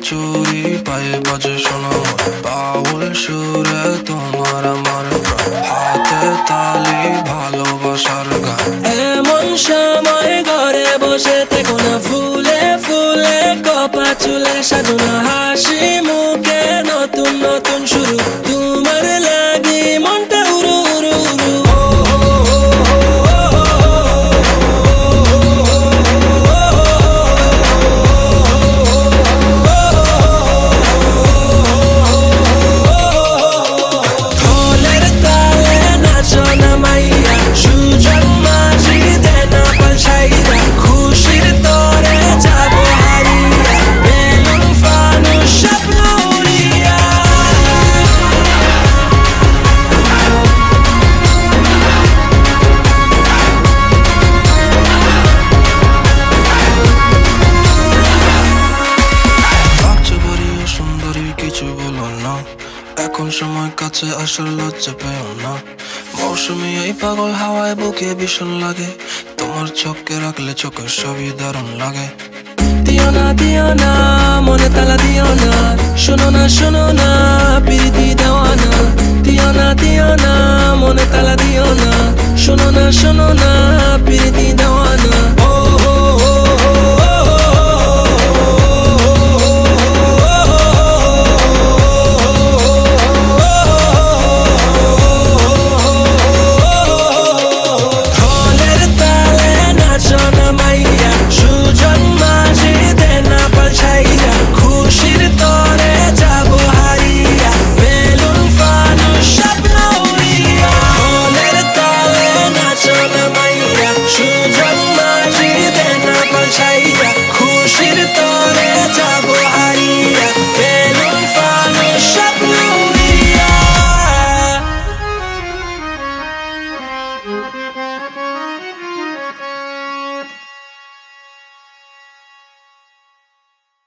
চুরি পায়ে বাজে শোনো বাউল সুরে তোমার আমার হাতে তালি ভালোবাসার গান। এমন সময় ঘরে বসে থেকো না, ফুলে ফুলে কপা চুলে সাজো না, হাসি মুখে নতুন নতুন শুরু, তোমার লাগি মনটা উড়ু উড়ু উড়ু। কিছু বলো না, এখন সময় কাছে আসার লজ্জা পেও না। মৌসুমি এই পাগল হাওয়ায় বুকে ভীষণ লাগে, তোমার চোখে রাখলে চোখের সবই দারুণ লাগে। দিও না মনে তালা দিও না, শোনো না প্রীতি দেওয়ানা। দিও না মনে তালা দিও না, শোনো না প্রীতি দেওয়ানা।